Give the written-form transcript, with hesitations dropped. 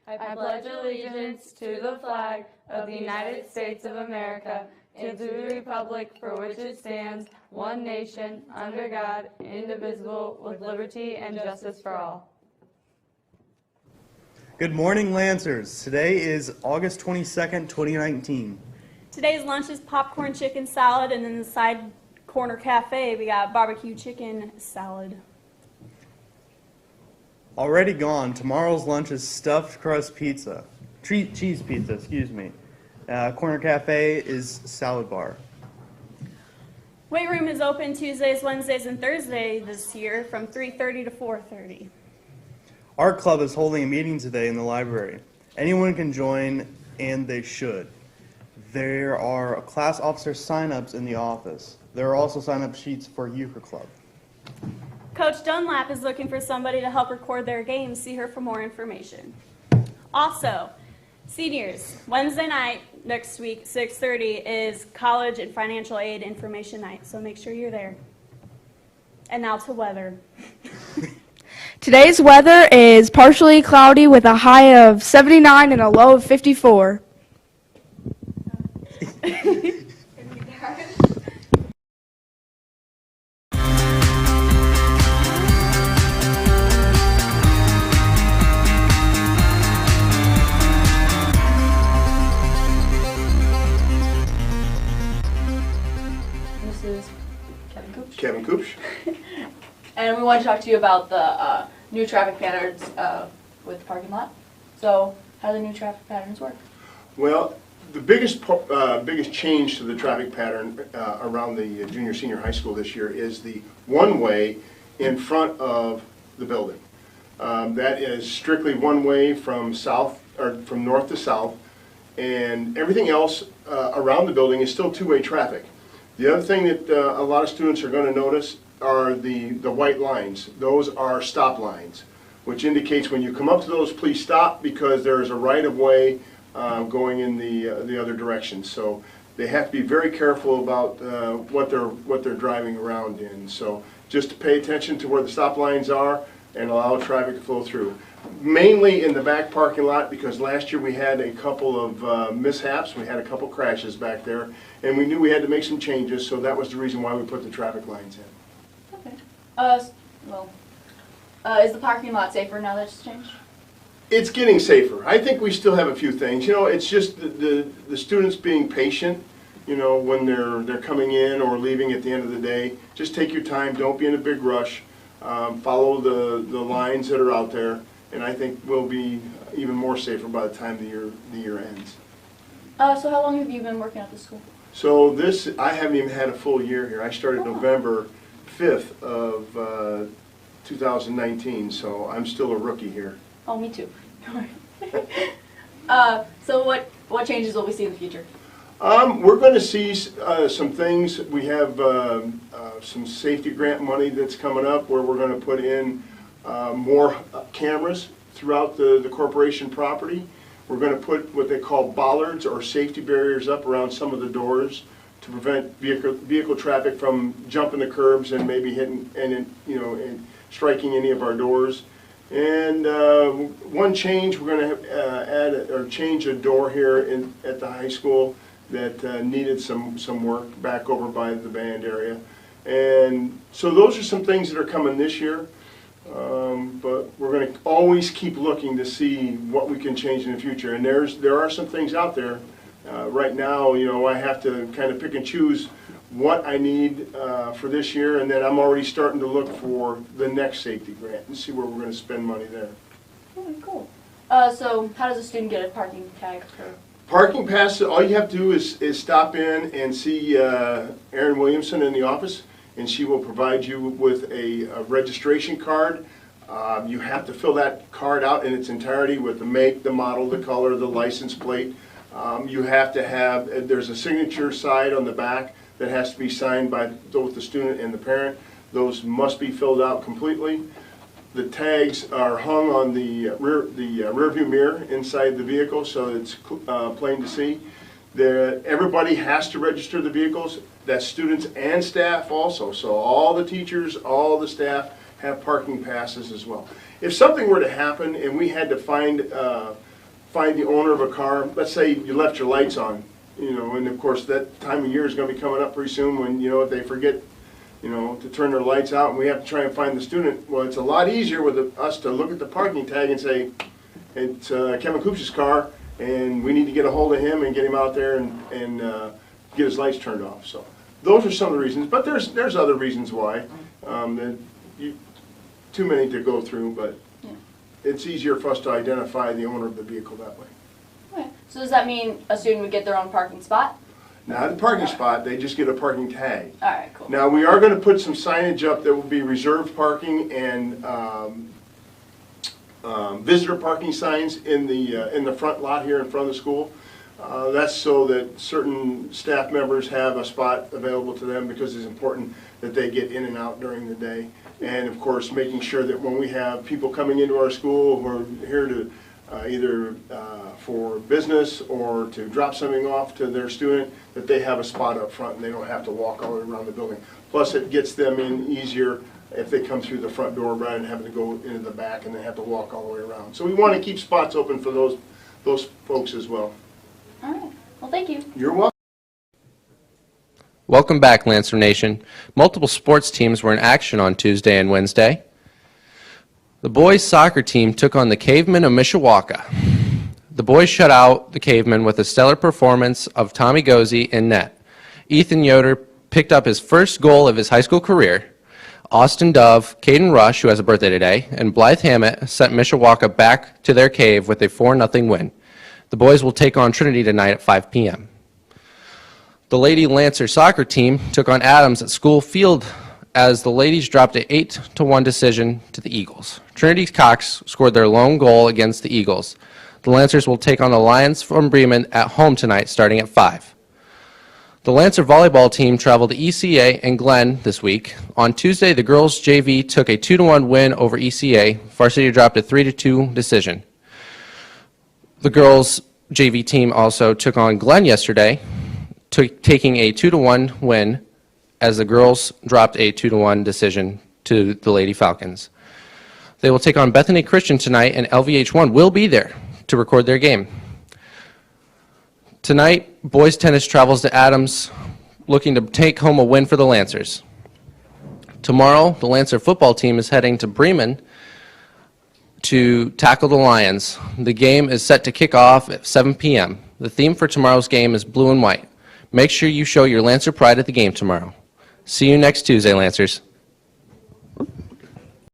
I pledge allegiance to the flag of the United States of America and to the republic for which it stands, one nation, under God, indivisible, with liberty and justice for all. Good morning, Lancers. Today is August 22nd, 2019. Today's lunch is popcorn chicken salad, and in the side corner cafe, we got barbecue chicken salad. Already gone. Tomorrow's lunch is stuffed crust pizza. Cheese pizza, excuse me. Corner cafe is salad bar. Weight room is open Tuesdays, Wednesdays, and Thursdays this year from 3:30 to 4:30. Art club is holding a meeting today in the library. Anyone can join, and they should. There are class officer sign-ups in the office. There are also sign-up sheets for euchre club. Coach Dunlap is looking for somebody to help record their games. See her for more information. Also, seniors, Wednesday night next week, 6:30, is college and financial aid information night, so make sure you're there. And now to weather. Today's weather is partially cloudy with a high of 79 and a low of 54. This is Kevin Cooch. Kevin Cooch. And we want to talk to you about the new traffic patterns with the parking lot. So, how do the new traffic patterns work? Well, the biggest change to the traffic pattern around the junior-senior high school this year is the one-way in front of the building. That is strictly one-way from north to south, and everything else around the building is still two-way traffic. The other thing that a lot of students are going to notice are the white lines. Those are stop lines, which indicates when you come up to those, please stop, because there is a right-of-way going in the other direction. So they have to be very careful about what they're driving around in. So just to pay attention to where the stop lines are and allow traffic to flow through. Mainly in the back parking lot, because last year we had a couple of mishaps. We had a couple crashes back there, and we knew we had to make some changes, so that was the reason why we put the traffic lines in. Okay. Is the parking lot safer now that it's changed? It's getting safer. I think we still have a few things. You know, it's just the students being patient, you know, when they're coming in or leaving at the end of the day. Just take your time. Don't be in a big rush. Follow the lines that are out there, and I think we'll be even more safer by the time the year ends. So how long have you been working at the school? So I haven't even had a full year here. I started November 5th of 2019, so I'm still a rookie here. Oh, me too. So what changes will we see in the future? We're going to see some things. We have some safety grant money that's coming up where we're going to put in more cameras throughout the corporation property. We're going to put what they call bollards or safety barriers up around some of the doors to prevent vehicle traffic from jumping the curbs and maybe hitting and striking any of our doors. And one change, we're going to change a door here at the high school that needed some work back over by the band area. And so those are some things that are coming this year. But we're going to always keep looking to see what we can change in the future. And there are some things out there. Right now, you know, I have to kind of pick and choose what I need for this year, and then I'm already starting to look for the next safety grant and see where we're going to spend money there. Oh, cool. So how does a student get a parking tag? Parking pass, all you have to do is stop in and see Erin Williamson in the office, and she will provide you with a registration card. You have to fill that card out in its entirety with the make, the model, the color, the license plate. You have to have, there's a signature side on the back that has to be signed by both the student and the parent. Those must be filled out completely. The tags are hung on the rear view mirror inside the vehicle, so it's plain to see. Everybody has to register the vehicles. That's students and staff also. So all the teachers, all the staff have parking passes as well. If something were to happen and we had to find find the owner of a car. Let's say you left your lights on, and of course that time of year is going to be coming up pretty soon when, they forget, to turn their lights out and we have to try and find the student. Well, it's a lot easier with us to look at the parking tag and say, it's Kevin Coops' car and we need to get a hold of him and get him out there and get his lights turned off. So those are some of the reasons, but there's other reasons why. Too many to go through, but it's easier for us to identify the owner of the vehicle that way. Okay. So does that mean a student would get their own parking spot? Not a parking spot, they just get a parking tag. All right, cool. Now, we are going to put some signage up that will be reserved parking and visitor parking signs in the front lot here in front of the school. That's so that certain staff members have a spot available to them because it's important that they get in and out during the day. And of course, making sure that when we have people coming into our school who are here to either for business or to drop something off to their student, that they have a spot up front and they don't have to walk all the way around the building. Plus, it gets them in easier if they come through the front door rather than having to go into the back and they have to walk all the way around. So we want to keep spots open for those folks as well. All right. Well, thank you. You're welcome. Welcome back, Lancer Nation. Multiple sports teams were in action on Tuesday and Wednesday. The boys' soccer team took on the Cavemen of Mishawaka. The boys shut out the Cavemen with a stellar performance of Tommy Gozi in net. Ethan Yoder picked up his first goal of his high school career. Austin Dove, Caden Rush, who has a birthday today, and Blythe Hammett sent Mishawaka back to their cave with a 4-0 win. The boys will take on Trinity tonight at 5 p.m. The Lady Lancer soccer team took on Adams at School Field as the ladies dropped an 8-1 decision to the Eagles. Trinity Cox scored their lone goal against the Eagles. The Lancers will take on the Lions from Bremen at home tonight starting at 5. The Lancer volleyball team traveled to ECA and Glen this week. On Tuesday, the girls' JV took a 2-1 win over ECA. Varsity dropped a 3-2 decision. The girls' JV team also took on Glen yesterday, taking a 2-1 win as the girls dropped a 2-1 decision to the Lady Falcons. They will take on Bethany Christian tonight, and LVH1 will be there to record their game. Tonight, boys tennis travels to Adams, looking to take home a win for the Lancers. Tomorrow, the Lancer football team is heading to Bremen to tackle the Lions. The game is set to kick off at 7 p.m. The theme for tomorrow's game is blue and white. Make sure you show your Lancer pride at the game tomorrow. See you next Tuesday, Lancers.